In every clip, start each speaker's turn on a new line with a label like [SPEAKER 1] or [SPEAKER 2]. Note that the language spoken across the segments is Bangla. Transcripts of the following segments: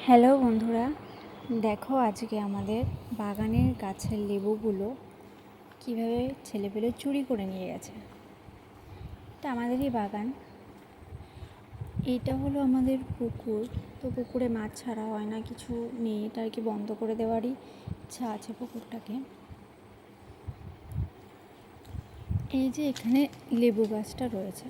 [SPEAKER 1] হ্যালো বন্ধুরা, দেখো আজকে আমাদের বাগানের গাছের লেবুগুলো কীভাবে ছেলেপেলে চুরি করে নিয়ে গেছে। এটা আমাদেরই বাগান। এইটা হলো আমাদের পুকুর। তো পুকুরে মাছ ছাড়া হয় না, কিছু নেই, এটা আর কি বন্ধ করে দেওয়ারই ইচ্ছা আছে পুকুরটাকে। এই যে এখানে লেবু গাছটা রয়েছে,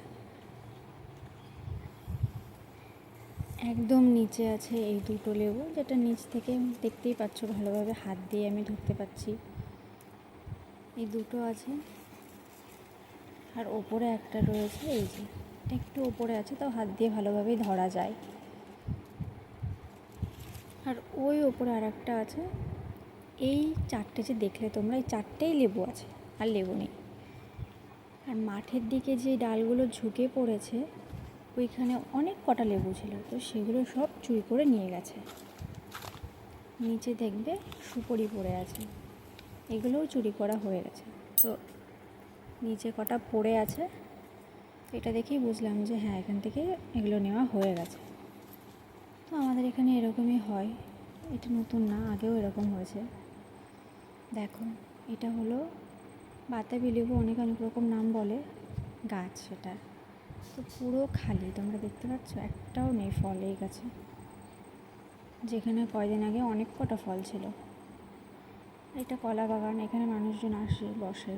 [SPEAKER 1] একদম নিচে আছে এই দুটো লেবু, যেটা নিচ থেকে দেখতেই পাচ্ছ ভালোভাবে, হাত দিয়ে আমি ধরতে পাচ্ছি। এই দুটো আছে, আর ওপরে একটা রয়েছে, এই যে একটু ওপরে আছে, তাও হাত দিয়ে ভালোভাবেই ধরা যায়। আর ওই ওপরে আর একটা আছে। এই চারটে যে দেখলে তোমরা, এই চারটেই লেবু আছে, আর লেবু নেই। আর মাঠের দিকে যে ডালগুলো ঝুঁকে পড়েছে, ওইখানে অনেক কটা লেবু ছিল, তো সেগুলো সব চুরি করে নিয়ে গেছে। নিচে দেখবে সুপরি পড়ে আছে, এগুলোও চুরি করা হয়ে গেছে। তো নিচে কটা পড়ে আছে, এটা দেখেই বুঝলাম যে হ্যাঁ, এখান থেকে এগুলো নেওয়া হয়ে গেছে। তো আমাদের এখানে এরকমই হয়, এটা নতুন না, আগেও এরকম হয়েছে। দেখো, এটা হলো বাতাবি লেবু, অনেক অনেক রকম নাম বলে গাছ সেটা। তো পুরো খালি, তোমরা দেখতে পাচ্ছ একটাও নেই ফল এই গাছে, যেখানে কয়দিন আগে অনেক কটা ফল ছিল। এটা কলা বাগান, এখানে মানুষজন আসে, বসে।